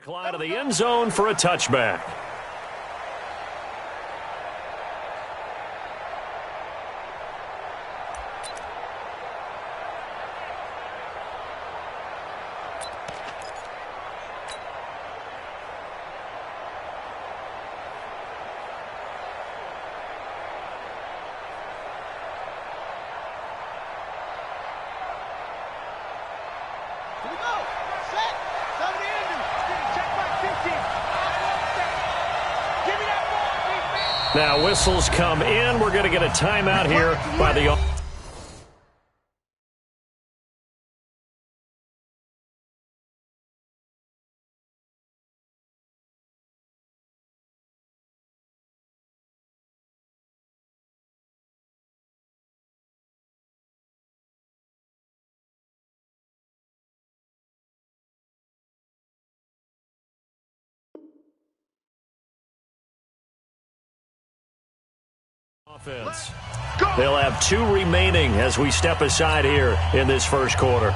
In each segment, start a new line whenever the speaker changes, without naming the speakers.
Tackle out of the end zone for a touchback. Now whistles come in. We're going to get a timeout here by the... offense. They'll have 2 remaining as we step aside here in this first quarter.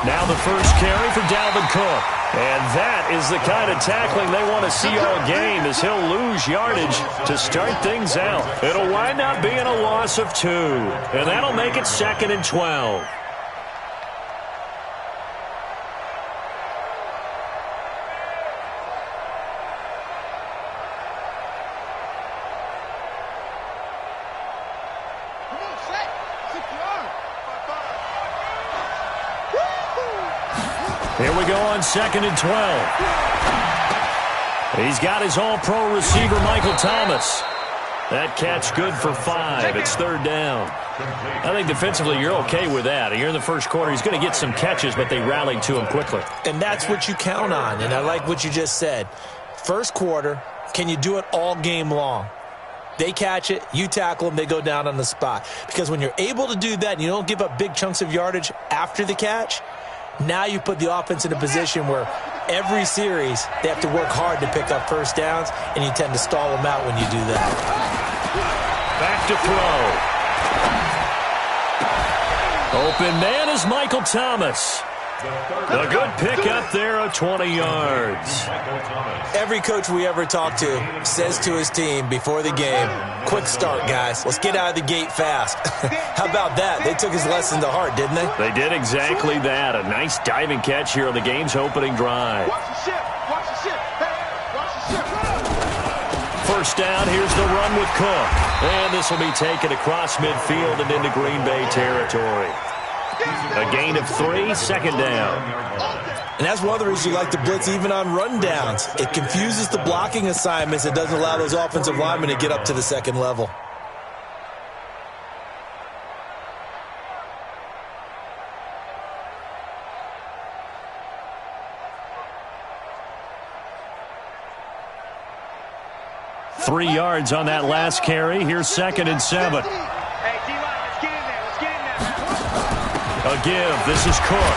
Now the first carry for Dalvin Cook. And that is the kind of tackling they want to see all game, as he'll lose yardage to start things out. It'll wind up being a loss of 2. And that'll make it 2nd and 12. Here we go on 2nd and 12. He's got his all-pro receiver, Michael Thomas. That catch good for 5. It's 3rd down. I think defensively you're okay with that. Here in the first quarter, he's going to get some catches, but they rallied to him quickly.
And that's what you count on, and I like what you just said. First quarter, can you do it all game long? They catch it, you tackle them, they go down on the spot. Because when you're able to do that and you don't give up big chunks of yardage after the catch, now you put the offense in a position where every series they have to work hard to pick up first downs, and you tend to stall them out when you do that.
Back to throw. Open man is Michael Thomas. A good pickup there of 20 yards.
Every coach we ever talk to says to his team before the game, quick start, guys. Let's get out of the gate fast. How about that? They took his lesson to heart, didn't they?
They did exactly that. A nice diving catch here on the game's opening drive. First down, here's the run with Cook. And this will be taken across midfield and into Green Bay territory. A gain of 3, 2nd down.
And that's one of the reasons you like to blitz even on rundowns. It confuses the blocking assignments. It doesn't allow those offensive linemen to get up to the second level.
Three yards on that last carry. Here's 2nd and 7. A give. This is Cook.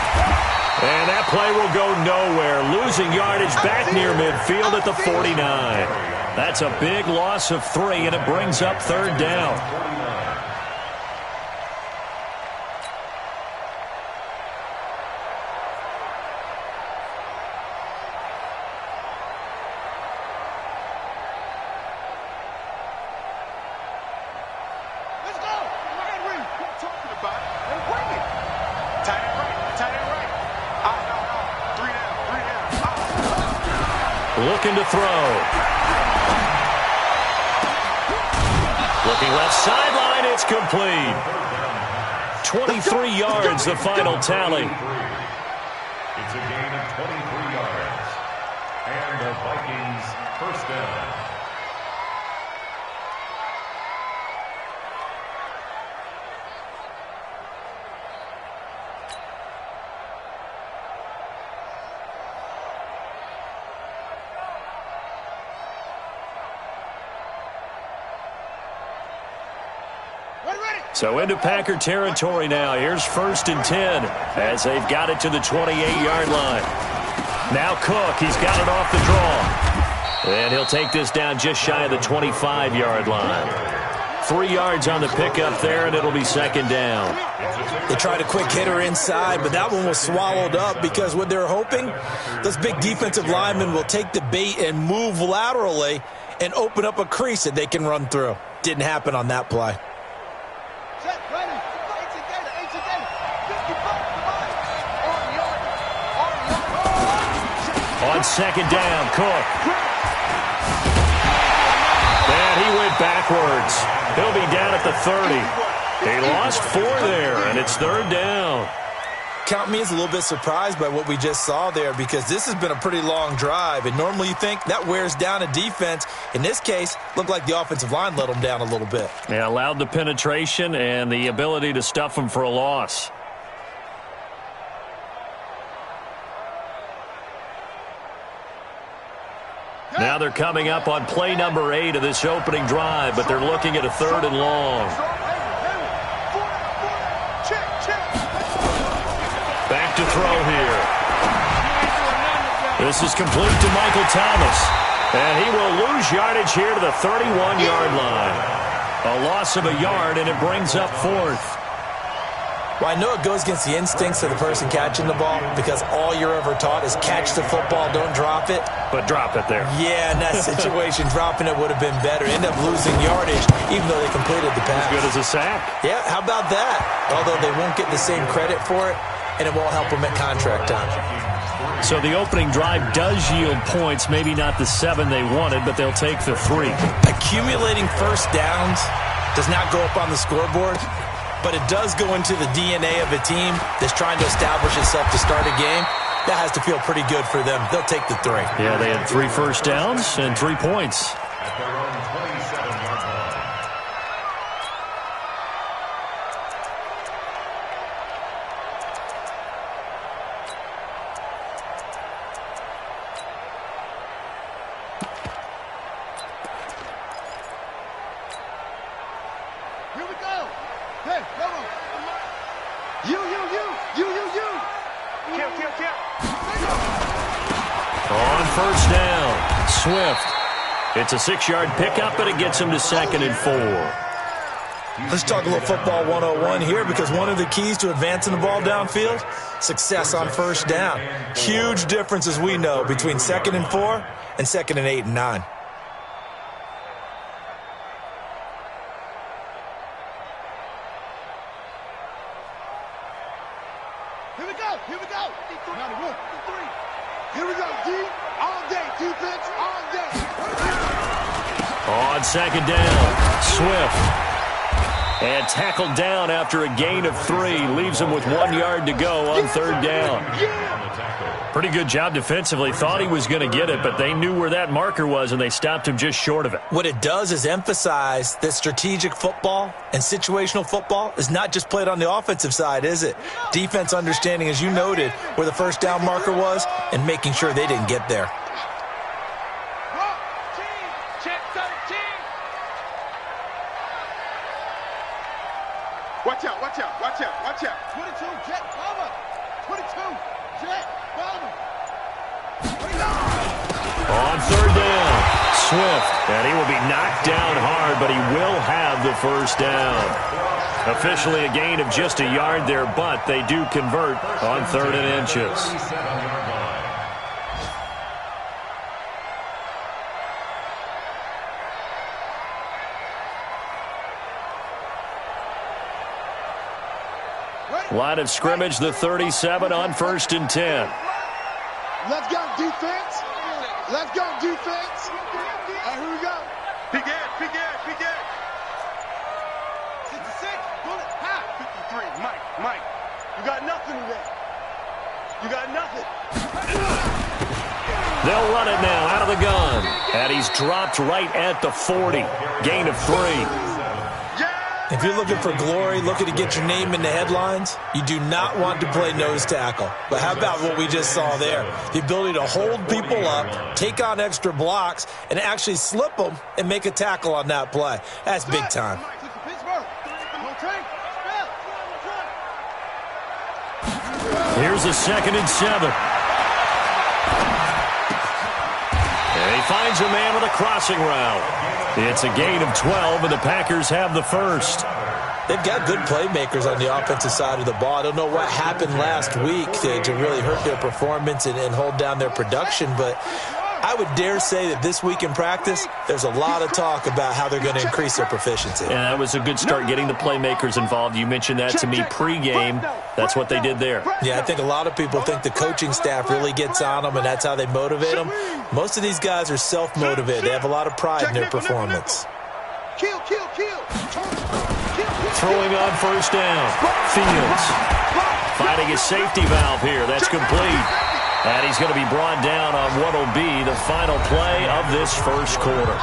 And that play will go nowhere. Losing yardage back near midfield at the 49. That's a big loss of 3, and it brings up 3rd down. Looking to throw. Looking left sideline. It's complete. 23 yards, the final tally.
It's a gain of 23 yards. And the Vikings first down.
Ready.
So into Packer territory now. Here's 1st and 10 as they've got it to the 28-yard line. Now Cook, he's got it off the draw. And he'll take this down just shy of the 25-yard line. 3 yards on the pickup there, and it'll be 2nd down.
They tried a quick hitter inside, but that one was swallowed up because what they're hoping, those big defensive linemen will take the bait and move laterally and open up a crease that they can run through. Didn't happen on that play.
On 2nd down, Cook. And he went backwards. He'll be down at the 30. He lost 4 there, and it's 3rd down.
Count me as a little bit surprised by what we just saw there because this has been a pretty long drive, and normally you think that wears down a defense. In this case, looked like the offensive line let them down a little bit.
Yeah, allowed the penetration and the ability to stuff them for a loss. Now they're coming up on play number 8 of this opening drive, but they're looking at a 3rd and long. Back to throw here. This is complete to Michael Thomas. And he will lose yardage here to the 31-yard line. A loss of a yard, and it brings up 4th.
Well, I know it goes against the instincts of the person catching the ball because all you're ever taught is catch the football, don't drop it.
But drop it there.
Yeah, in that situation, dropping it would have been better. End up losing yardage even though they completed the pass.
As good as a sack.
Yeah, how about that? Although they won't get the same credit for it, and it won't help them at contract time.
So the opening drive does yield points, maybe not the 7 they wanted, but they'll take the 3.
Accumulating first downs does not go up on the scoreboard, but it does go into the DNA of a team that's trying to establish itself to start a game. That has to feel pretty good for them. They'll take the 3.
Yeah, they had 3 first downs and 3 points.
At their own 27-yard line.
Here we go. Hey, come on. You. Kill.
On first down, Swift. It's a 6-yard pickup, but it gets him to 2nd and 4.
Let's talk a little football 101 here because one of the keys to advancing the ball downfield, success on first down. Huge difference, as we know, between 2nd and 4 and 2nd and 8 and 9.
Here we go. 91, 3. Here we go, D. All day. Defense, all day.
On 2nd down, Swift. And tackled down after a gain of 3. Leaves him with 1 yard to go on 3rd down. Pretty good job defensively. Thought he was going to get it, but they knew where that marker was, and they stopped him just short of it.
What it does is emphasize that strategic football and situational football is not just played on the offensive side, is it? Defense understanding, as you noted, where the first down marker was and making sure they didn't get there.
Watch out. 22, jet, bomber. 22, jet, bomber.
On 3rd down, Swift. And he will be knocked down hard, but he will have the first down. Officially a gain of just a yard there, but they do convert on 3rd and inches. Line of scrimmage, the 37 on 1st and 10.
Let's go, defense. Here we go. Big Ed. 66, bullet, half. 53, Mike. You got nothing today.
They'll run it now out of the gun. And he's dropped right at the 40. Gain of 3.
If you're looking for glory, looking to get your name in the headlines, you do not want to play nose tackle. But how about what we just saw there? The ability to hold people up, take on extra blocks, and actually slip them and make a tackle on that play. That's big time.
calls a 2nd and 7. And he finds a man with a crossing route. It's a gain of 12, and the Packers have the first.
They've got good playmakers on the offensive side of the ball. I don't know what happened last week to really hurt their performance and hold down their production, but I would dare say that this week in practice, there's a lot of talk about how they're going to increase their proficiency.
And that was a good start, getting the playmakers involved. You mentioned that to me pregame. That's what they did there.
Yeah, I think a lot of people think the coaching staff really gets on them, and that's how they motivate them. Most of these guys are self-motivated. They have a lot of pride in their performance.
Kill, kill, kill.
Throwing on first down. Fields finding a safety valve here. That's complete. And he's going to be brought down on what will be the final play of this first quarter.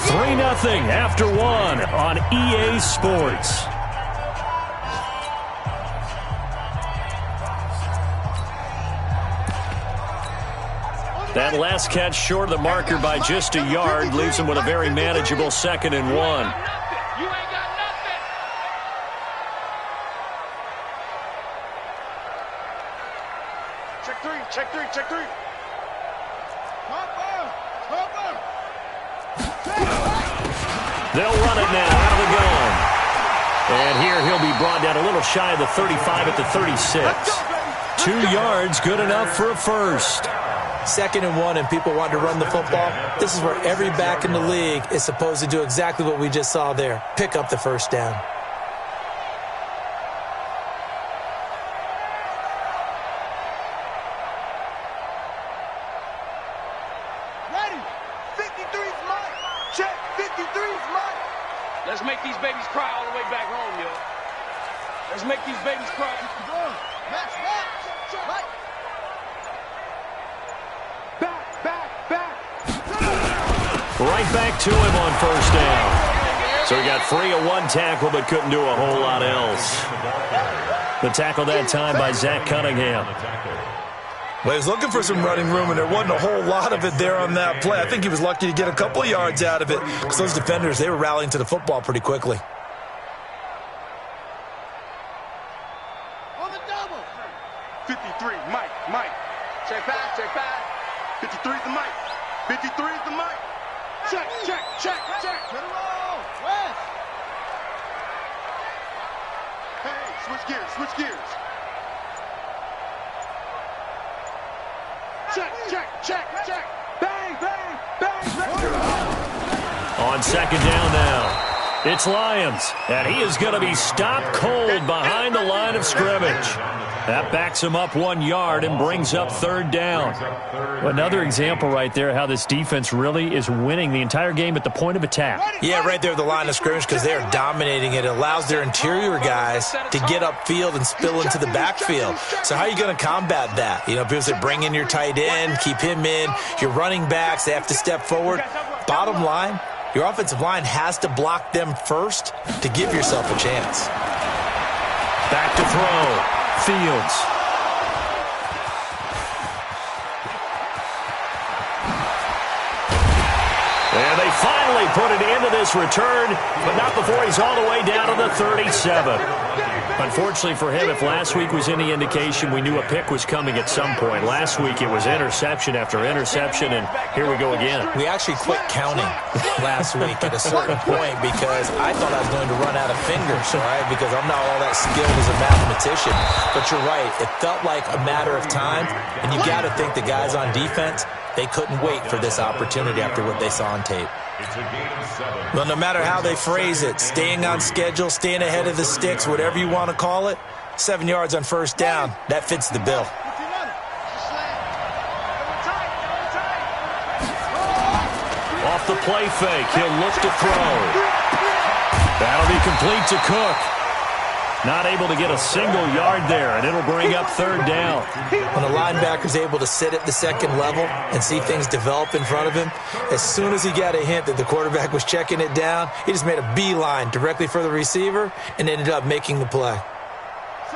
3-0 after 1 on EA Sports. That last catch short of the marker by just a yard leaves him with a very manageable 2nd and 1.
Check three.
They'll run it now out of the gun. And here he'll be brought down a little shy of the 35 at the 36. 2 yards, good enough for a first.
2nd and 1, and people want to run the football. This is where every back in the league is supposed to do exactly what we just saw there. Pick up the first down.
Ready. 53's mine. Check. 53's mine.
Let's make these babies cry all the way back home, yo. Let's make these babies cry.
Match. Right.
Right back to him on first down. So he got free of 1 tackle, but couldn't do a whole lot else. The tackle that time by Zach Cunningham.
Well, he was looking for some running room, and there wasn't a whole lot of it there on that play. I think he was lucky to get a couple of yards out of it, because those defenders, they were rallying to the football pretty quickly.
On the double.
53, Mike. Check pass. 53's the Mike. 53's the Mike. Check.
Turn around. West.
Hey, switch gears. Check. Bang.
On 2nd down now. It's Lyons, and he is going to be stopped cold behind the line of scrimmage. That backs him up 1 yard and brings up 3rd down. Another example right there how this defense really is winning the entire game at the point of attack.
Yeah, right there at the line of scrimmage, because they are dominating it. It allows their interior guys to get upfield and spill into the backfield. So how are you going to combat that? You know, people say bring in your tight end, keep him in. Your running backs, they have to step forward. Bottom line, your offensive line has to block them first to give yourself a chance.
Back to throw. Fields. And they finally put it into this return, but not before he's all the way down to the 37. Unfortunately for him, if last week was any indication, we knew a pick was coming at some point. Last week it was interception after interception, and here we go again.
We actually quit counting last week at a certain point because I thought I was going to run out of fingers, all right, because I'm not all that skilled as a mathematician. But you're right. It felt like a matter of time, and you got to think the guys on defense, they couldn't wait for this opportunity after what they saw on tape. Well, no matter how they phrase it, staying on schedule, staying ahead of the sticks, whatever you want to call it, 7 yards on first down, that fits the bill.
Off the play fake, he'll look to throw. That'll be complete to Cook. Not able to get a single yard there, and it'll bring up 3rd down.
When a linebacker's able to sit at the 2nd level and see things develop in front of him, as soon as he got a hint that the quarterback was checking it down, he just made a beeline directly for the receiver and ended up making the play.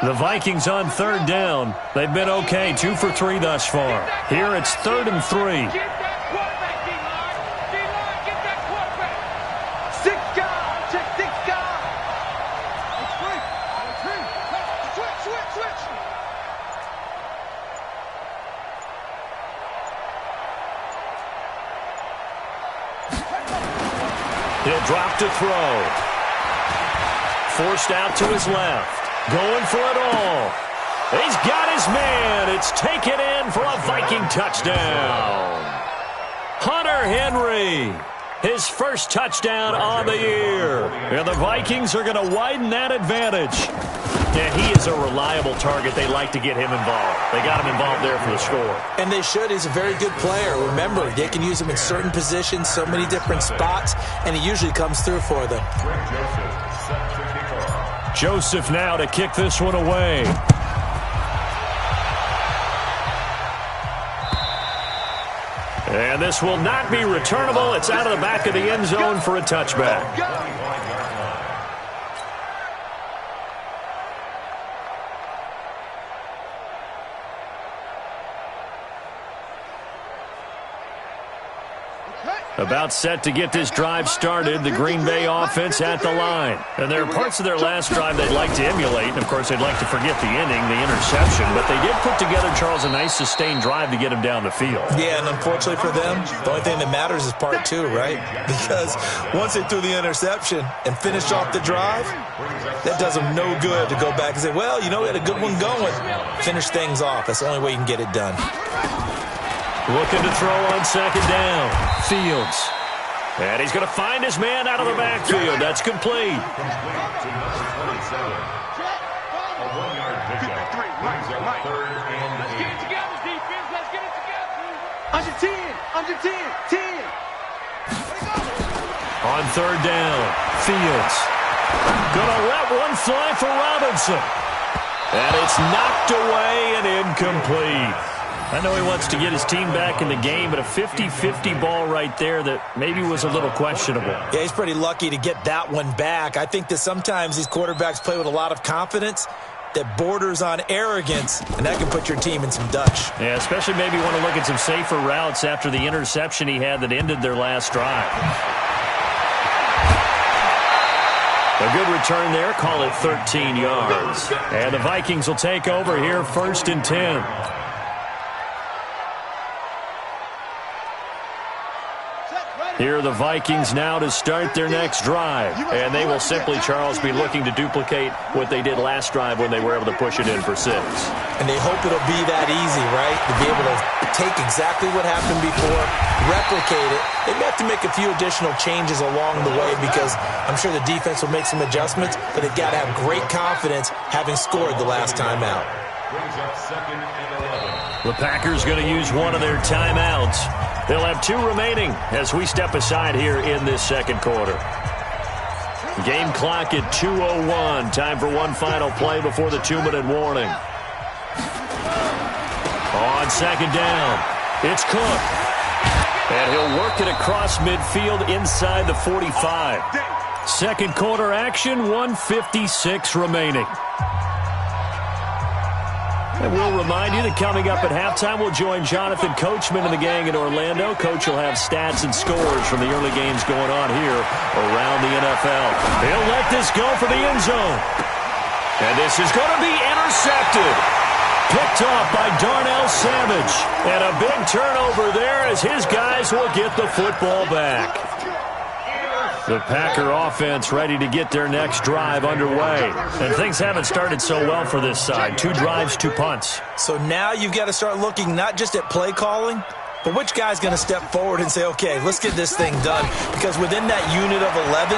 The Vikings on 3rd down. They've been okay, 2 for 3 thus far. Here it's 3rd and 3. He'll drop to throw. Forced out to his left. Going for it all. He's got his man. It's taken in for a Viking touchdown. Hunter Henry, his first touchdown on the year. And the Vikings are going to widen that advantage. Yeah, he is a reliable target. They like to get him involved. They got him involved there for the score.
And they should. He's a very good player. Remember, they can use him in certain positions, so many different spots, and he usually comes through for them.
Joseph now to kick this one away. And this will not be returnable. It's out of the back of the end zone for a touchback. About set to get this drive started, the Green Bay offense at the line. And there are parts of their last drive they'd like to emulate. And, of course, they'd like to forget the inning, the interception. But they did put together, Charles, a nice sustained drive to get him down the field.
Yeah, and unfortunately for them, the only thing that matters is part two, right? Because once they threw the interception and finished off the drive, that does them no good to go back and say, well, you know, we had a good one going. Finish things off. That's the only way you can get it done.
Looking to throw on second down. Fields. And he's going to find his man out of the backfield. That's complete.
Under 10. Under 10. 10.
On third down. Fields. Going to let one fly for Robinson. And it's knocked away and incomplete. I know he wants to get his team back in the game, but a 50-50 ball right there that maybe was a little questionable.
Yeah, he's pretty lucky to get that one back. I think that sometimes these quarterbacks play with a lot of confidence that borders on arrogance, and that can put your team in some Dutch.
Yeah, especially maybe want to look at some safer routes after the interception he had that ended their last drive. A good return there, call it 13 yards. And the Vikings will take over here, 1st and 10. Here are the Vikings now to start their next drive. And they will simply, Charles, be looking to duplicate what they did last drive when they were able to push it in for 6.
And they hope it'll be that easy, right? To be able to take exactly what happened before, replicate it. They may have to make a few additional changes along the way because I'm sure the defense will make some adjustments, but they've got to have great confidence having scored the last time out.
The Packers going to use one of their timeouts. They'll have 2 remaining as we step aside here in this second quarter. Game clock at 2:01. Time for one final play before the 2-minute warning. On second down, it's Cook. And he'll work it across midfield inside the 45. Second quarter action, 1:56 remaining. And we'll remind you that coming up at halftime, we'll join Jonathan Coachman and the gang in Orlando. Coach will have stats and scores from the early games going on here around the NFL. He'll let this go for the end zone. And this is going to be intercepted. Picked off by Darnell Savage. And a big turnover there as his guys will get the football back. The Packer offense ready to get their next drive underway. And things haven't started so well for this side. 2 drives, 2 punts.
So now you've got to start looking not just at play calling, but which guy's going to step forward and say, okay, let's get this thing done. Because within that unit of 11,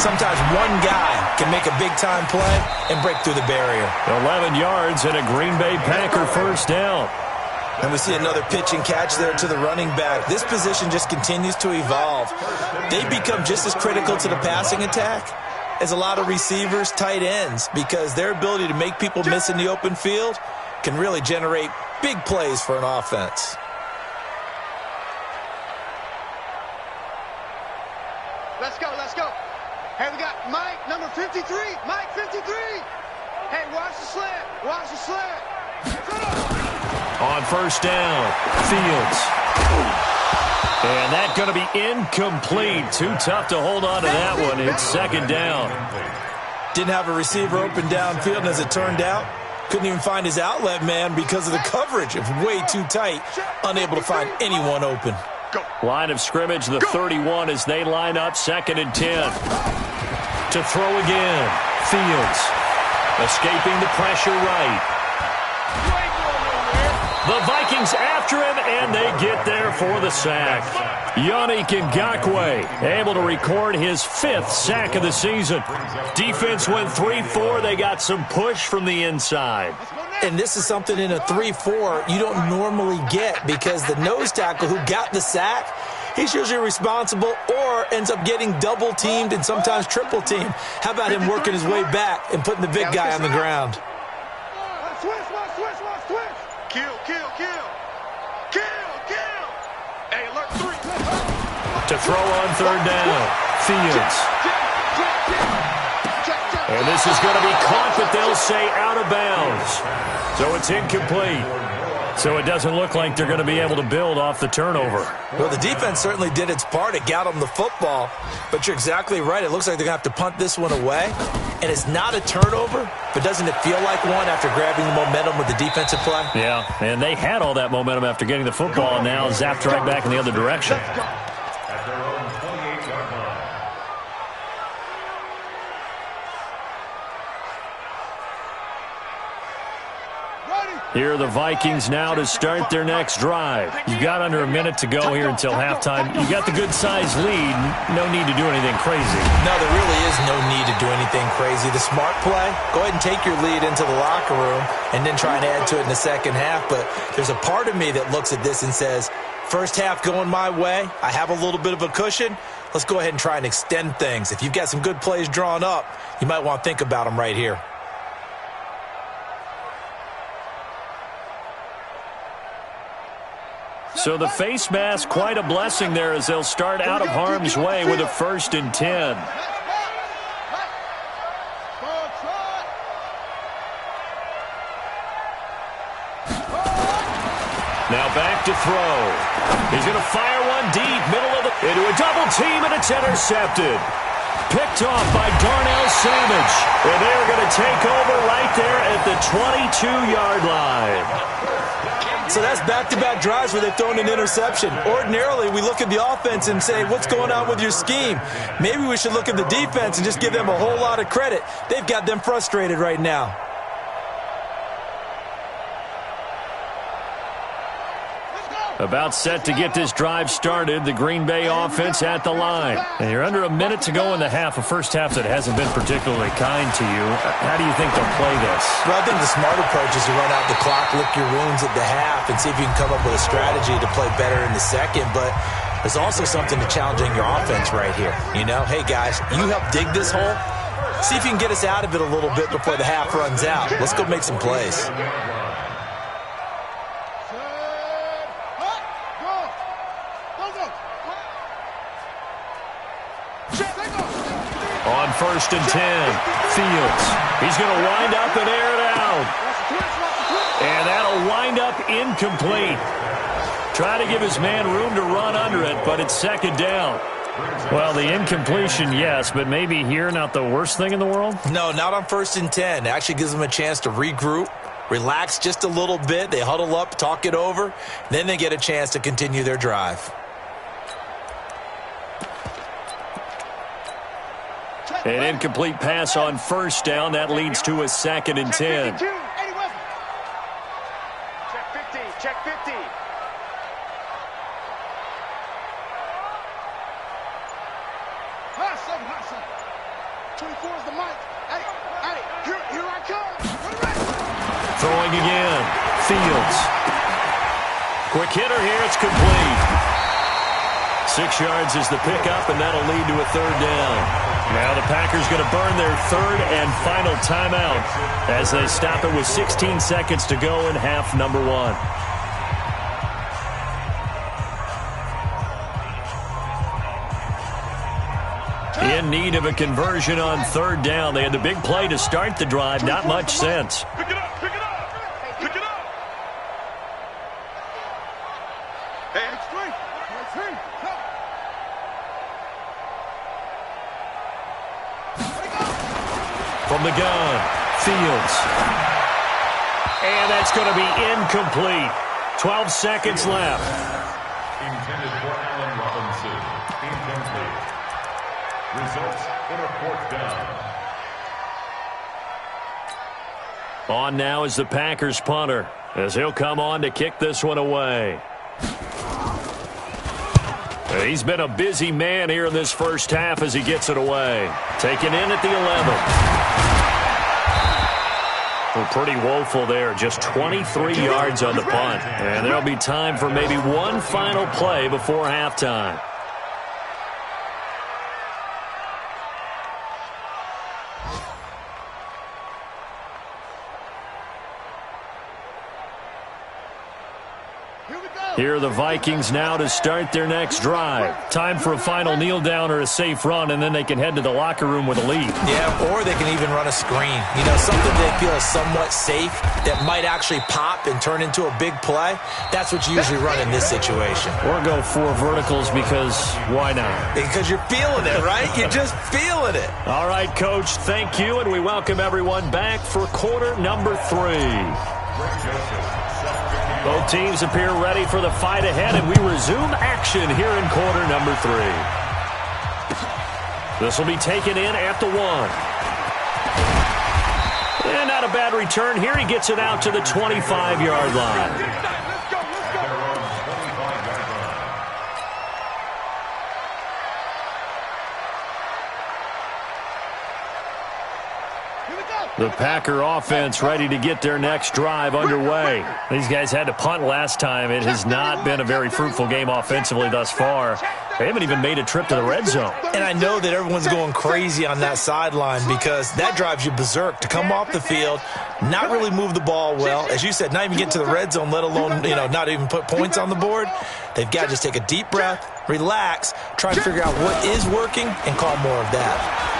sometimes one guy can make a big-time play and break through the barrier.
11 yards and a Green Bay Packer first down.
And we see another pitch and catch there to the running back. This position just continues to evolve. They become just as critical to the passing attack as a lot of receivers, tight ends, because their ability to make people miss in the open field can really generate big plays for an offense.
Let's go, let's go. Hey, we got Mike, number 53. Mike, 53. Hey, watch the slant. Watch the slant.
On first down, Fields. And that's going to be incomplete. Too tough to hold on to that one. It's second down.
Didn't have a receiver open downfield, and as it turned out, couldn't even find his outlet man because of the coverage. It was way too tight, unable to find anyone open.
Line of scrimmage, the 31 as they line up 2nd and 10. To throw again. Fields. Escaping the pressure right. The Vikings after him, and they get there for the sack. Yannick Ngakoue able to record his 5th sack of the season. Defense went 3-4. They got some push from the inside.
And this is something in a 3-4 you don't normally get, because the nose tackle who got the sack, he's usually responsible or ends up getting double-teamed and sometimes triple-teamed. How about him working his way back and putting the big guy on the ground?
To throw on 3rd down. Fields. And this is going to be caught, but they'll say out of bounds. So it's incomplete. So it doesn't look like they're going to be able to build off the turnover.
Well, the defense certainly did its part. It got them the football. But you're exactly right. It looks like they're going to have to punt this one away. And it's not a turnover, but doesn't it feel like one after grabbing the momentum with the defensive play?
Yeah, and they had all that momentum after getting the football, and now zapped right back in the other direction.
At their own 28-yard line.
Here are the Vikings now to start their next drive. You've got under a minute to go here until halftime. You've got the good-sized lead. No need to do anything crazy.
No, there really is no need to do anything crazy. The smart play, go ahead and take your lead into the locker room and then try and add to it in the second half. But there's a part of me that looks at this and says, first half going my way, I have a little bit of a cushion. Let's go ahead and try and extend things. If you've got some good plays drawn up, you might want to think about them right here.
So the face mask, quite a blessing there as they'll start out of harm's way with a 1st and 10. Now back to throw. He's going to fire one deep, middle of the, into a double team, and it's intercepted. Picked off by Darnell Savage. And they are going to take over right there at the 22-yard line.
So that's back-to-back drives where they've thrown an interception. Ordinarily, we look at the offense and say, what's going on with your scheme? Maybe we should look at the defense and just give them a whole lot of credit. They've got them frustrated right now.
About set to get this drive started, the Green Bay offense at the line. And you're under a minute to go in the half, a first half that hasn't been particularly kind to you. How do you think they'll play this?
Well, I think the smart approach is to run out the clock, lick your wounds at the half, and see if you can come up with a strategy to play better in the second. But there's also something to challenging your offense right here. You know, hey, guys, you help dig this hole. See if you can get us out of it a little bit before the half runs out. Let's go make some plays.
On 1st and 10, Fields. He's going to wind up and air it out. And that'll wind up incomplete. Try to give his man room to run under it, but it's 2nd down. Well, the incompletion, yes, but maybe here not the worst thing in the world?
No, not on 1st and 10. It actually gives them a chance to regroup, relax just a little bit. They huddle up, talk it over. Then they get a chance to continue their drive.
An incomplete pass on 1st down. That leads to a 2nd and 10.
Check 50. Check 50.
Hot seven. 24 is the mic. Hey, here I come.
Throwing again. Fields. Quick hitter here. It's complete. 6 yards is the pickup, and that'll lead to a 3rd down. Now the Packers going to burn their 3rd and final timeout as they stop it with 16 seconds to go in half number 1. In need of a conversion on 3rd down. They had the big play to start the drive. Not much sense.
Pick it up. Pick it up. Pick it up. Hey, it's three.
From the gun, Fields. And that's going to be incomplete. 12 seconds left.
intended for Allen Robinson. Incomplete. Results in a 4th down.
On now is the Packers punter, as he'll come on to kick this one away. He's been a busy man here in this first half as he gets it away. Taken in at the 11. Well, pretty woeful there. Just 23 yards on the punt. And there'll be time for maybe one final play before halftime. Here are the Vikings now to start their next drive. Time for a final kneel down or a safe run, and then they can head to the locker room with a lead.
Yeah, or they can even run a screen. You know, something they feel is somewhat safe that might actually pop and turn into a big play. That's what you usually run in this situation.
Or go 4 verticals because why not?
Because you're feeling it, right? You're just feeling it.
All right, Coach, thank you, and we welcome everyone back for quarter number 3. Both teams appear ready for the fight ahead, and we resume action here in quarter number 3. This will be taken in at the 1. And not a bad return here. He gets it out to the 25-yard line. The Packer offense ready to get their next drive underway. These guys had to punt last time. It has not been a very fruitful game offensively thus far. They haven't even made a trip to the red zone.
And I know that everyone's going crazy on that sideline because that drives you berserk to come off the field, not really move the ball well. As you said, not even get to the red zone, let alone, not even put points on the board. They've got to just take a deep breath, relax, try to figure out what is working, and call more of that.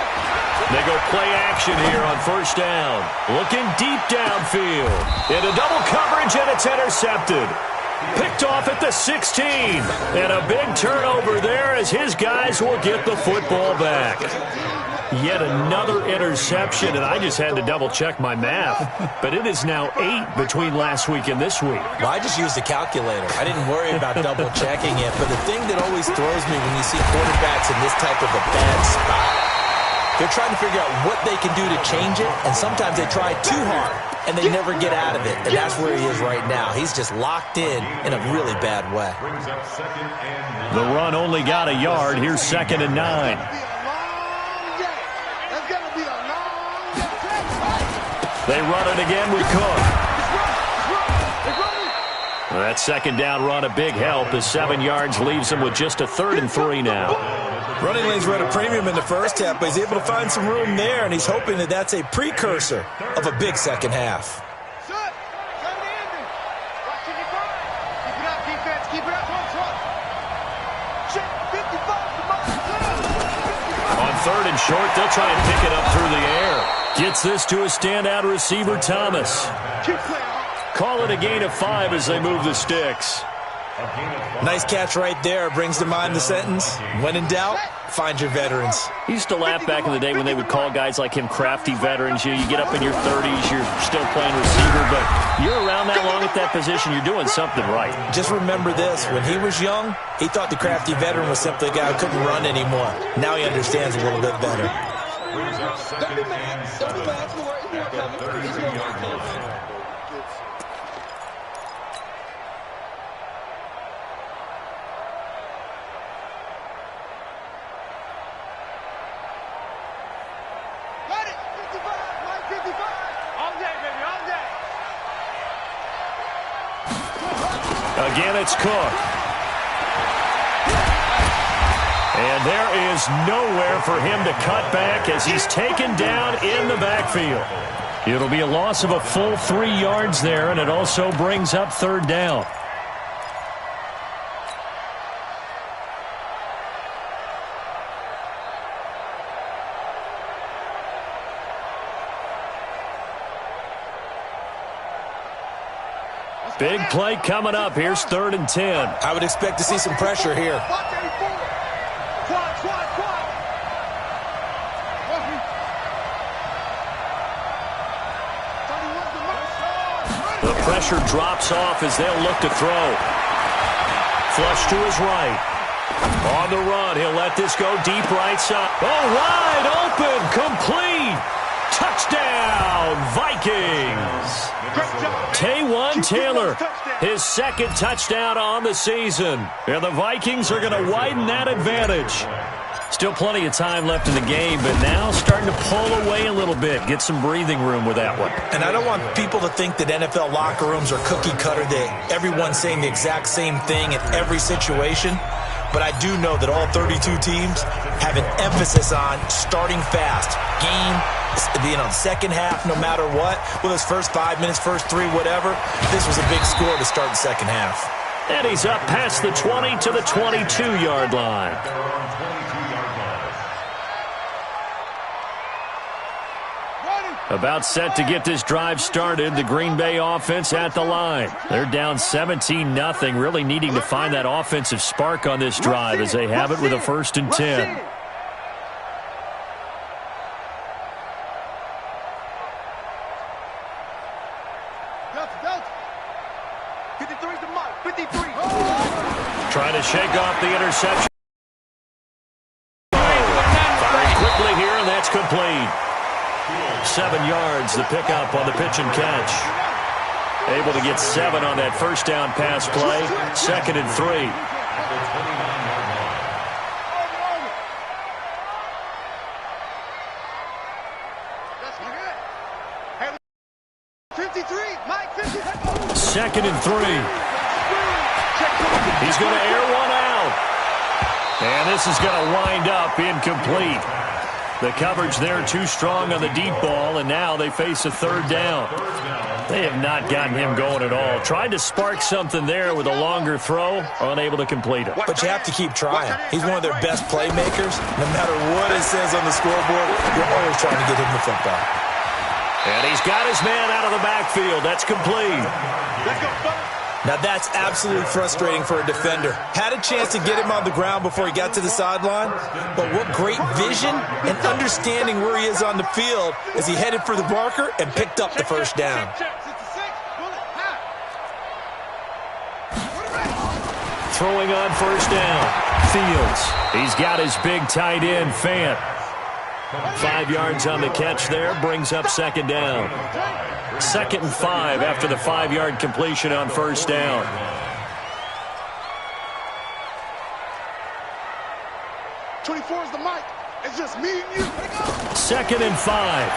They go play action here on first down. Looking deep downfield. Into double coverage, and it's intercepted. Picked off at the 16. And a big turnover there as his guys will get the football back. Yet another interception, and I just had to double-check my math. But it is now 8 between last week and this week.
Well, I just used a calculator. I didn't worry about double-checking it. But the thing that always throws me when you see quarterbacks in this type of a bad spot, they're trying to figure out what they can do to change it, and sometimes they try too hard, and they never get out of it. And that's where he is right now. He's just locked in a really bad way.
The run only got a yard. Here's 2nd and 9. They run it again with Cook. That 2nd down run, a big help as 7 yards leaves him with just a 3rd and 3 now.
Running lanes were at a premium in the first half, but he's able to find some room there, and he's hoping that that's a precursor of a big second half.
On 3rd and short, they'll try and pick it up through the air. Gets this to a standout receiver, Thomas. Call it a gain of 5 as they move the sticks.
Nice catch right there. Brings to mind the sentence, when in doubt, find your veterans.
I used to laugh back in the day when they would call guys like him crafty veterans. You get up in your 30s, you're still playing receiver, but you're around that long at that position, you're doing something right.
Just remember this. When he was young, he thought the crafty veteran was simply a guy who couldn't run anymore. Now he understands a little bit better.
Again, it's Cook. And there is nowhere for him to cut back as he's taken down in the backfield. It'll be a loss of a full 3 yards there, and it also brings up 3rd down. Big play coming up. Here's 3rd and 10.
I would expect to see some pressure here. The pressure drops off as they'll look to throw.
Flush to his right. On the run, he'll let this go deep right side. Oh, wide open, complete. Touchdown, Vikings. Taywan Taylor, his second touchdown on the season. And the Vikings are going to widen that advantage. Still plenty of time left in the game, but now starting to pull away a little bit. Get some breathing room with that one.
And I don't want people to think that NFL locker rooms are cookie cutter, that everyone's saying the exact same thing in every situation. But I do know that all 32 teams have an emphasis on starting fast. Game, second half, no matter what. Whether it's first 5 minutes, first 3, whatever. This was a big score to start the second half.
And he's up past the 20 to the 22-yard line. About set to get this drive started. The Green Bay offense at the line. They're down 17-0, really needing to find that offensive spark on this drive as they have it with a 1st and 10. Trying to shake off the interception. Firing quickly here, and that's complete. 7 yards, the pickup on the pitch and catch. Able to get 7 on that first down pass play. 2nd and 3. Second and 3. He's going to air one out. And this is going to wind up incomplete. The coverage there too strong on the deep ball, and now they face a 3rd down. They have not gotten him going at all. Tried to spark something there with a longer throw, unable to complete it.
But you have to keep trying. He's one of their best playmakers. No matter what it says on the scoreboard, you're always trying to get him the football.
And he's got his man out of the backfield. That's complete.
Let's go, Buck.
Now, that's absolutely frustrating for a defender. Had a chance to get him on the ground before he got to the sideline, but what great vision and understanding where he is on the field as he headed for the marker and picked up the first down.
Throwing on first down. Fields. He's got his big tight end, Fant. 5 yards on the catch there, brings up 2nd down. 2nd and 5 after the 5-yard completion on first down.
'24 is the mic. It's just me and you.
2nd and 5.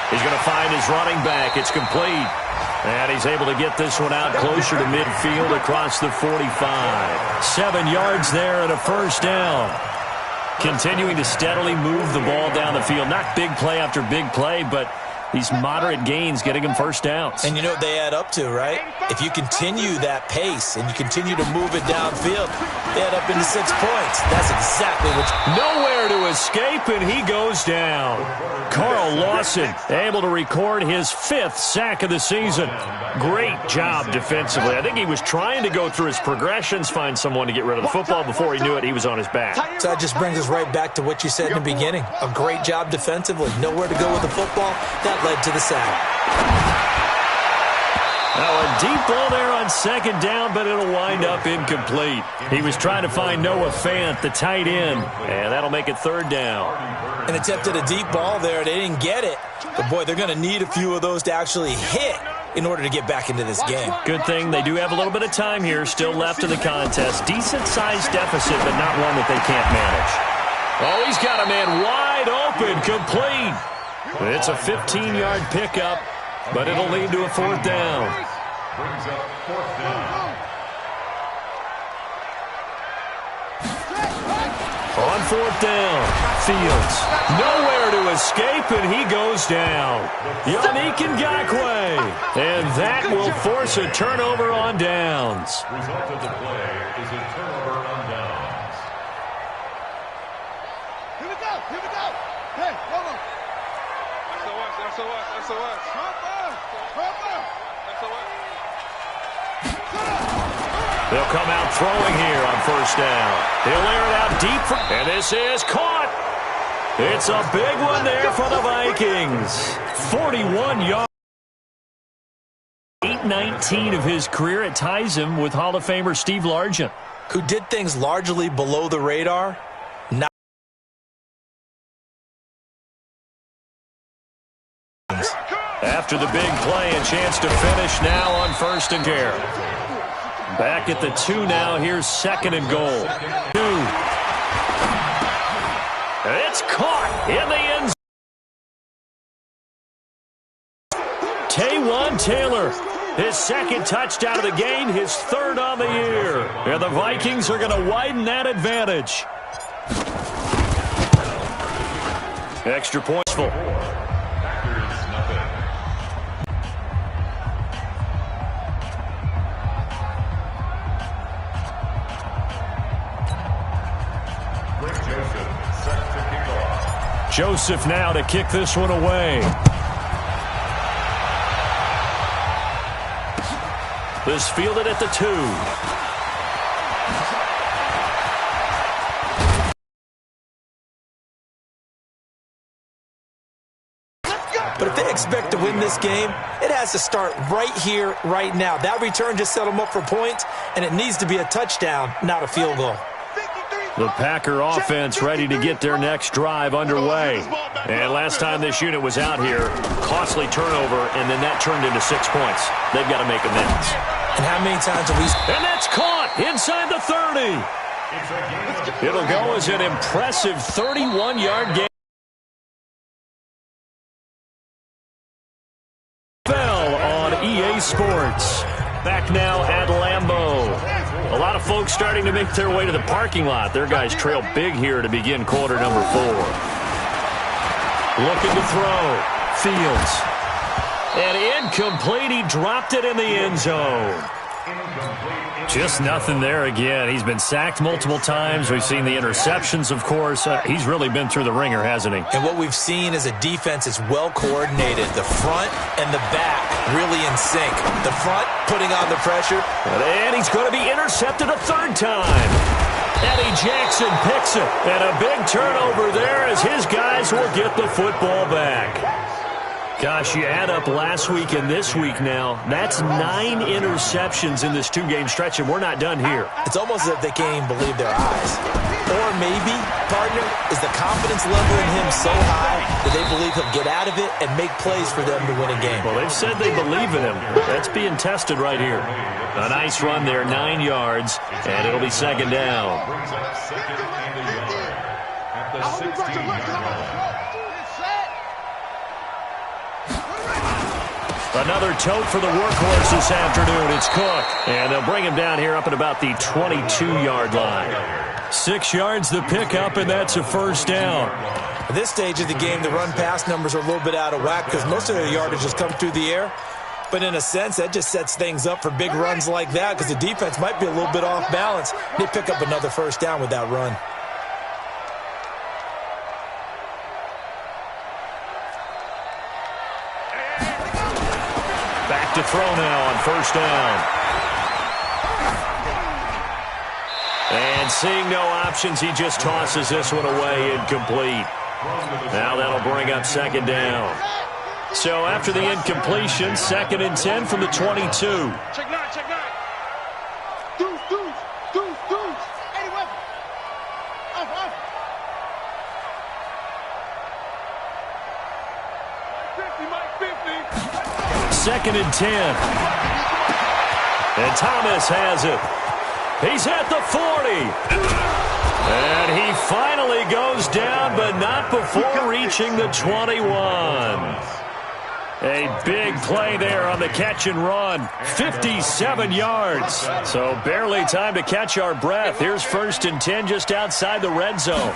He's going to find his running back. It's complete. And he's able to get this one out closer to midfield across the 45. 7 yards there and a first down. Continuing to steadily move the ball down the field. Not big play after big play, but these moderate gains getting him first downs.
And you know what they add up to, right? If you continue that pace and you continue to move it downfield, they add up into 6 points. That's exactly what
Nowhere to escape, and he goes down. Carl Lawson able to record his 5th sack of the season. Great job defensively. I think he was trying to go through his progressions, find someone to get rid of the football. Before he knew it, he was on his back.
So that just brings us right back to what you said in the beginning. A great job defensively. Nowhere to go with the football. That led to the sack.
Now a deep ball there on 2nd down, but it'll wind up incomplete. He was trying to find Noah Fant, the tight end, and that'll make it 3rd down.
And attempted a deep ball there. They didn't get it. But, boy, they're going to need a few of those to actually hit in order to get back into this game.
Good thing they do have a little bit of time here still left in the contest. Decent-sized deficit, but not one that they can't manage. Oh, he's got a man wide open, complete. It's a 15-yard pickup, but it'll lead to a 4th down.
Brings up 4th down.
On 4th down, Fields. Nowhere to escape, and he goes down. Yannick Ngakoue. And that will force a turnover on downs.
Result of the play is a turnover on downs.
Here we go. Here we go. Hey, hold on.
SOS.
They'll come out throwing here on first down. He'll air it out deep, and this is caught. It's a big one there for the Vikings. 41 yards. number 19 of his career. It ties him with Hall of Famer Steve Largent,
who did things largely below the radar. Not
after the big play, a chance to finish now on 1st and 10. Back at the 2 now. Here's 2nd and goal. 2. It's caught in the end zone. Taywan Taylor, his 2nd touchdown of the game, his 3rd on the year. And the Vikings are going to widen that advantage. Extra points full. Joseph now to kick this one away. This fielded at the 2.
But if they expect to win this game, it has to start right here, right now. That return just set them up for points, and it needs to be a touchdown, not a field goal.
The Packer offense ready to get their next drive underway. And last time this unit was out here, costly turnover, and then that turned into 6 points. They've got to make amends.
And how many times have we...
And that's caught inside the 30. It'll go as an impressive 31-yard gain. Fell on EA Sports. Back now at Lambeau. A lot of folks starting to make their way to the parking lot. Their guys trail big here to begin quarter number 4. Looking to throw. Fields. And incomplete. He dropped it in the end zone. Just nothing there again. He's been sacked multiple times. We've seen the interceptions, of course. He's really been through the ringer, hasn't he?
And what we've seen is a defense that's well coordinated. The front and the back really in sync. The front putting on the pressure.
And he's going to be intercepted a 3rd time. Eddie Jackson picks it. And a big turnover there as his guys will get the football back. Gosh, you add up last week and this week now, that's 9 interceptions in this 2-game stretch, and we're not done here.
It's almost as if they can't even believe their eyes. Or maybe, partner, is the confidence level in him so high that they believe he'll get out of it and make plays for them to win a game.
Well, they've said they believe in him. That's being tested right here. A nice run there, 9 yards, and it'll be 2nd down.
Brings up 2nd and a yard at the 16-yard line.
Another tote for the workhorse this afternoon. It's Cook. And they'll bring him down here up at about the 22-yard line. 6 yards the pickup, and that's a 1st down.
At this stage of the game, the run-pass numbers are a little bit out of whack because most of their yardage has come through the air. But in a sense, that just sets things up for big runs like that because the defense might be a little bit off balance. They pick up another 1st down with that run.
To throw now on 1st down. And seeing no options, he just tosses this one away, incomplete. Now that'll bring up 2nd down. So after the incompletion, 2nd and 10 from the 22.
Check 9, check 9. Deuce. 80 weapon. Off. 50, Mike, 50.
2nd and 10. And Thomas has it. He's at the 40. And he finally goes down, but not before reaching the 21. A big play there on the catch and run. 57 yards. So barely time to catch our breath. Here's 1st and 10 just outside the red zone.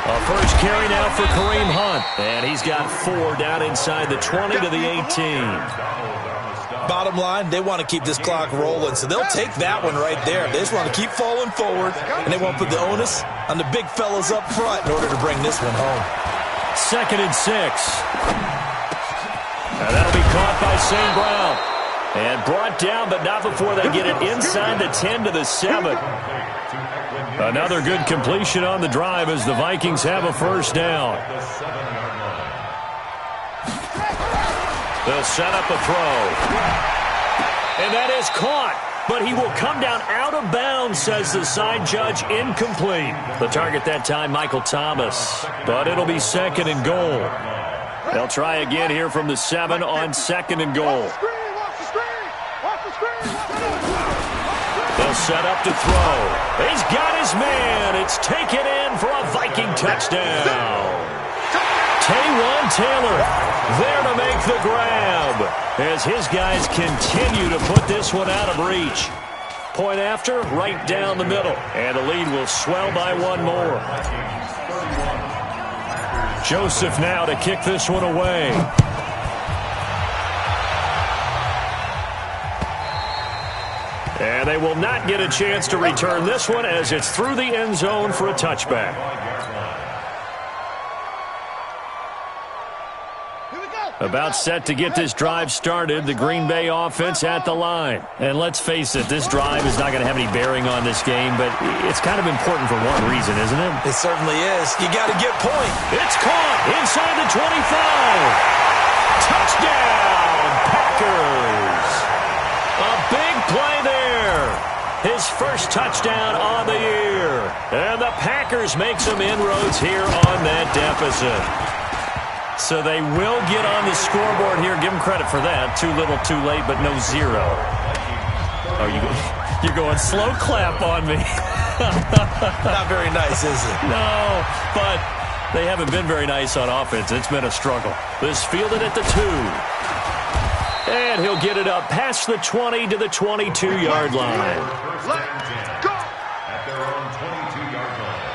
A first carry now for Kareem Hunt. And he's got 4 down inside the 20 to the 18.
Bottom line, they want to keep this clock rolling, so they'll take that one right there. They just want to keep falling forward, and they want to put the onus on the big fellas up front in order to bring this one home.
2nd and 6. And that'll be caught by St. Brown. And brought down, but not before they get it inside the 10 to the 7. Another good completion on the drive as the Vikings have a 1st down. They'll set up a throw. And that is caught. But he will come down out of bounds, says the side judge. Incomplete. The target that time, Michael Thomas. But it'll be second and goal. They'll try again here from the 7 on second and goal. They'll set up to throw. He's got his man. It's taken in for a Viking touchdown. Taywan Taylor there to make the grab as his guys continue to put this one out of reach. Point after, right down the middle. And the lead will swell by one more. Joseph now to kick this one away. And they will not get a chance to return this one as it's through the end zone for a touchback. About set to get this drive started, the Green Bay offense at the line. And let's face it, this drive is not going to have any bearing on this game, but it's kind of important for one reason, isn't it?
It certainly is. You got to get point.
It's caught inside the 25. Touchdown, Packers. A big play there. His first touchdown on the year. And the Packers make some inroads here on that deficit. So they will get on the scoreboard here. Give them credit for that. Too little, too late, but no zero. Oh, you're going slow clap on me.
Not very nice, is it?
No, but they haven't been very nice on offense. It's been a struggle. This fielded at the 2. And he'll get it up past the 20 to the 22-yard line.
Let's go! At their own 22-yard line.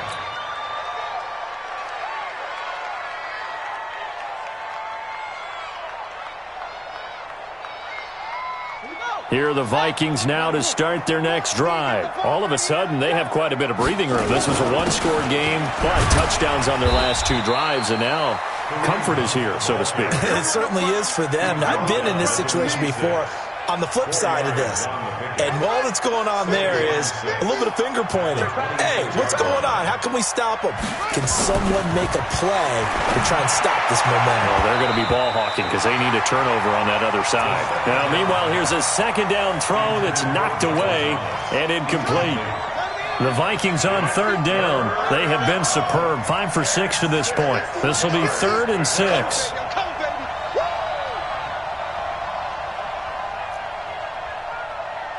Here are the Vikings now to start their next drive. All of a sudden, they have quite a bit of breathing room. This was a one-score game, but touchdowns on their last 2 drives, and now comfort is here, so to speak.
It certainly is for them. I've been in this situation before on the flip side of this. And all that's going on there is a little bit of finger pointing. Hey, what's going on? How can we stop them? Can someone make a play to try and stop this momentum?
Well, they're going to be ball hawking because they need a turnover on that other side. Now, meanwhile, here's a second down throw that's knocked away and incomplete. The Vikings on third down. They have been superb. 5 for 6 to this point. This will be 3rd and 6.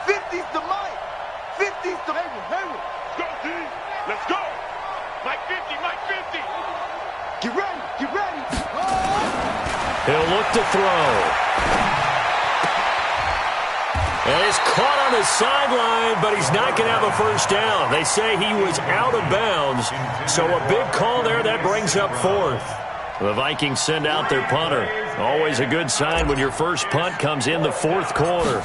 50's the Mike. 50's the Hayward. Go, team. Let's go. Mike 50, Mike 50. Get ready, get ready.
He'll look to throw. And he's caught on the sideline, but he's not going to have a first down. They say he was out of bounds, so a big call there that brings up 4th. The Vikings send out their punter. Always a good sign when your first punt comes in the 4th quarter.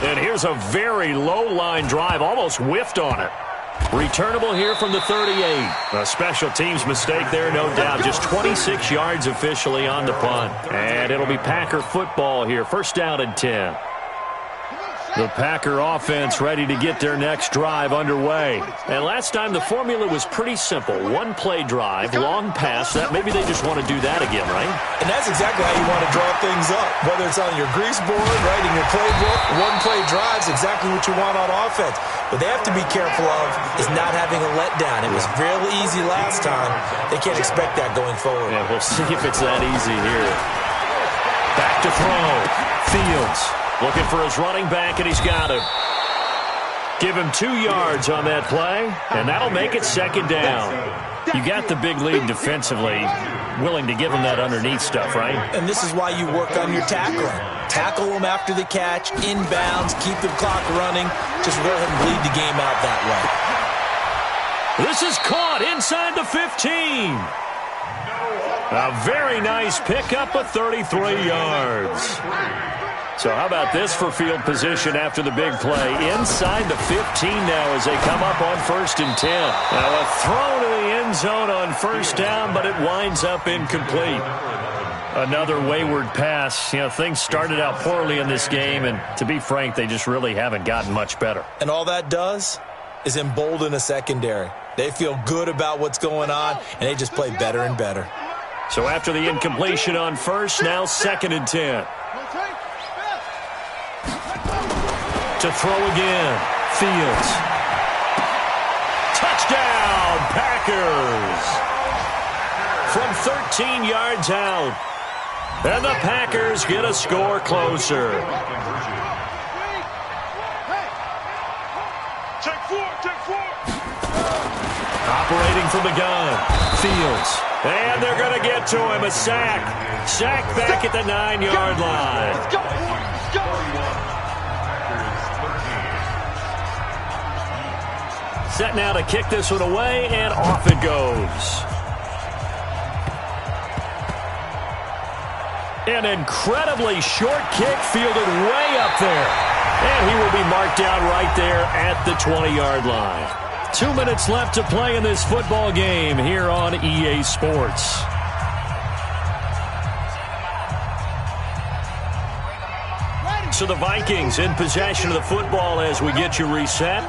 And here's a very low-line drive, almost whiffed on it. Returnable here from the 38. A special teams mistake there, no doubt. Just 26 yards officially on the punt. And it'll be Packer football here. First down and 10. The Packer offense ready to get their next drive underway. And last time the formula was pretty simple. One-play drive, long pass. That maybe they just want to do that again, right?
And that's exactly how you want to draw things up. Whether it's on your grease board, right, in your playbook, one-play drives, exactly what you want on offense. What they have to be careful of is not having a letdown. It was real easy last time. They can't expect that going forward.
Yeah, we'll see if it's that easy here. Back to throw. Fields looking for his running back, and he's got him. Give him 2 yards on that play, and that'll make it second down. You got the big lead defensively, willing to give him that underneath stuff, right?
And this is why you work on your tackling. Tackle them after the catch, inbounds, keep the clock running. Just go ahead and bleed the game out that way.
This is caught inside the 15. A very nice pickup of 33 yards. So how about this for field position after the big play? Inside the 15 now as they come up on 1st and 10. Now a throw to the end zone on first down, but it winds up incomplete. Another wayward pass. You know, things started out poorly in this game, and to be frank, they just really haven't gotten much better.
And all that does is embolden a secondary. They feel good about what's going on, and they just play better and better.
So after the incompletion on first, now 2nd and 10. To throw again. Fields. Touchdown, Packers. From 13 yards out. And the Packers get a score closer. Operating from the gun. Fields. And they're going to get to him. A sack. Sack back at the 9-yard line.
Let's go. Let's go.
Set now to kick this one away, and off it goes. An incredibly short kick fielded way up there. And he will be marked down right there at the 20-yard line. 2 minutes left to play in this football game here on EA Sports. So the Vikings in possession of the football as we get you reset.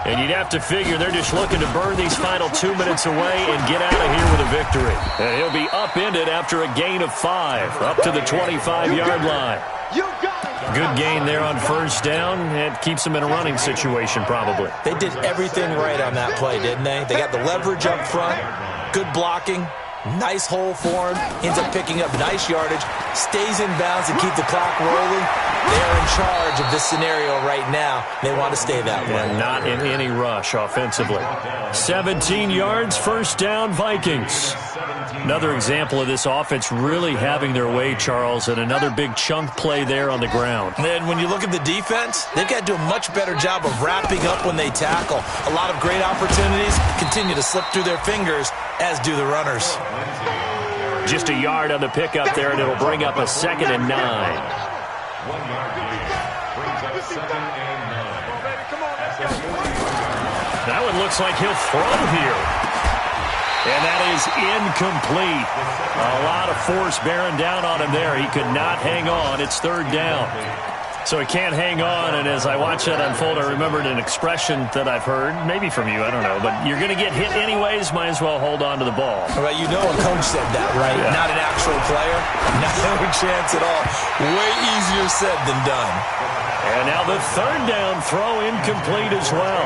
And you'd have to figure they're just looking to burn these final 2 minutes away and get out of here with a victory. And he'll be upended after a gain of 5, up to the 25-yard line. Good gain there on first down. It keeps them in a running situation probably.
They did everything right on that play, didn't they? They got the leverage up front, good blocking, nice hole for him, ends up picking up nice yardage, stays in bounds to keep the clock rolling. They're in charge of this scenario right now. They want to stay that way.
And not in any rush offensively. 17 yards, first down, Vikings. Another example of this offense really having their way, Charles, and another big chunk play there on the ground.
And then when you look at the defense, they've got to do a much better job of wrapping up when they tackle. A lot of great opportunities continue to slip through their fingers, as do the runners.
Just a yard on the pickup there, and it'll bring up a 2nd and 9.
1 yard gain. Brings up 2nd and 9. Come on, let's go.
That one looks like he'll throw here. And that is incomplete. A lot of force bearing down on him there. He could not hang on. It's 3rd down. So he can't hang on, and as I watch that unfold, I remembered an expression that I've heard, maybe from you, I don't know, but you're going to get hit anyways, might as well hold on to the ball.
Well, you know a coach said that, right?
Yeah.
Not an actual player. No chance at all. Way easier said than done.
And now the 3rd down throw incomplete as well.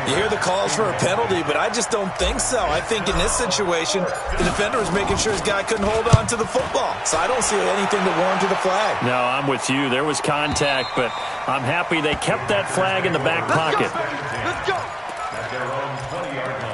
You hear the calls for a penalty, but I just don't think so. I think in this situation, the defender was making sure his guy couldn't hold on to the football. So I don't see anything to warrant a flag.
No, I'm with you. There was contact, but I'm happy they kept that flag in the back pocket.
Let's go. At their own 20-yard line.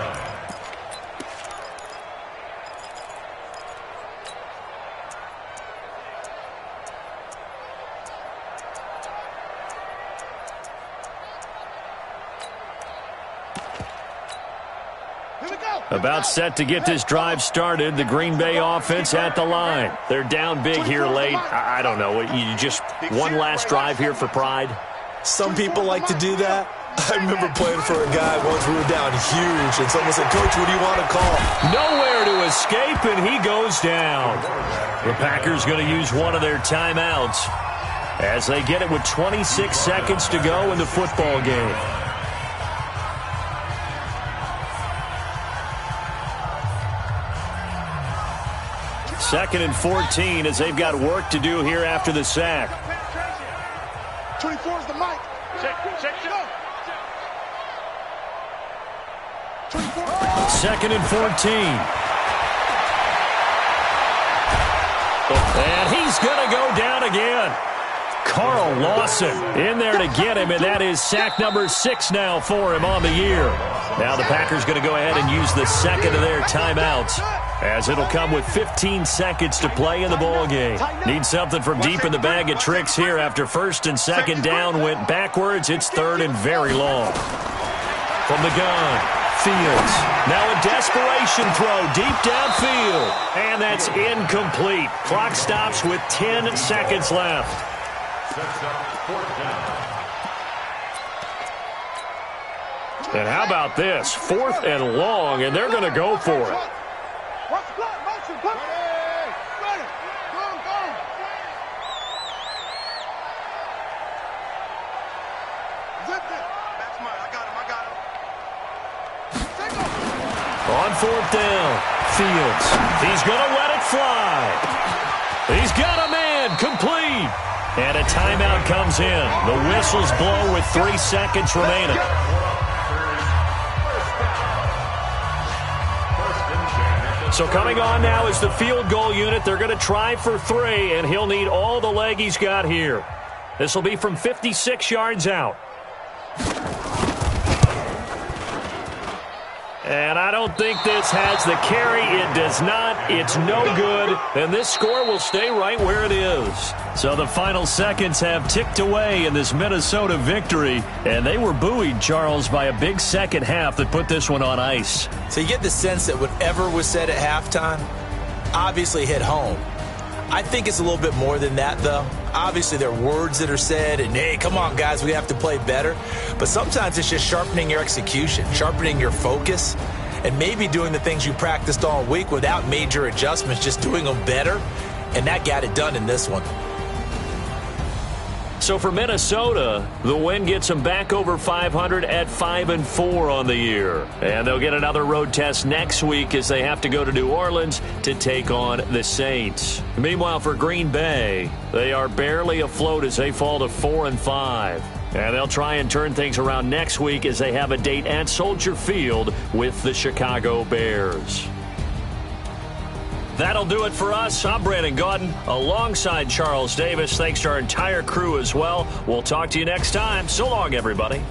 About set to get this drive started. The Green Bay offense at the line. They're down big here late. I don't know. You just one last drive here for pride?
Some people like to do that. I remember playing for a guy once we were down huge, and someone said, "Coach, what do you want to call?"
Nowhere to escape, and he goes down. The Packers going to use one of their timeouts as they get it with 26 seconds to go in the football game. Second and 14 as they've got work to do here after the sack.
24 is the mic. Check.
Second and 14. And he's going to go down again. Carl Lawson in there to get him, and that is sack number 6 now for him on the year. Now the Packers going to go ahead and use the second of their timeouts, as it'll come with 15 seconds to play in the ball game. Need something from deep in the bag of tricks here after 1st and 2nd down went backwards. It's 3rd and very long. From the gun, Fields. Now a desperation throw deep downfield. And that's incomplete. Clock stops with 10 seconds left. And how about this? 4th and long, and they're going to go for it. On 4th down, Fields. He's going to let it fly. He's got a man complete. And a timeout comes in. The whistles blow with 3 seconds remaining. So coming on now is the field goal unit. They're going to try for 3, and he'll need all the leg he's got here. This will be from 56 yards out. And I don't think this has the carry. It does not. It's no good. And this score will stay right where it is. So the final seconds have ticked away in this Minnesota victory. And they were buoyed, Charles, by a big second half that put this one on ice.
So you get the sense that whatever was said at halftime obviously hit home. I think it's a little bit more than that, though. Obviously, there are words that are said, and, hey, come on, guys, we have to play better. But sometimes it's just sharpening your execution, sharpening your focus, and maybe doing the things you practiced all week without major adjustments, just doing them better. And that got it done in this one.
So for Minnesota, the win gets them back over 500 at 5-4 on the year. And they'll get another road test next week as they have to go to New Orleans to take on the Saints. Meanwhile, for Green Bay, they are barely afloat as they fall to 4-5. And they'll try and turn things around next week as they have a date at Soldier Field with the Chicago Bears. That'll do it for us. I'm Brandon Gaudin alongside Charles Davis. Thanks to our entire crew as well. We'll talk to you next time. So long, everybody.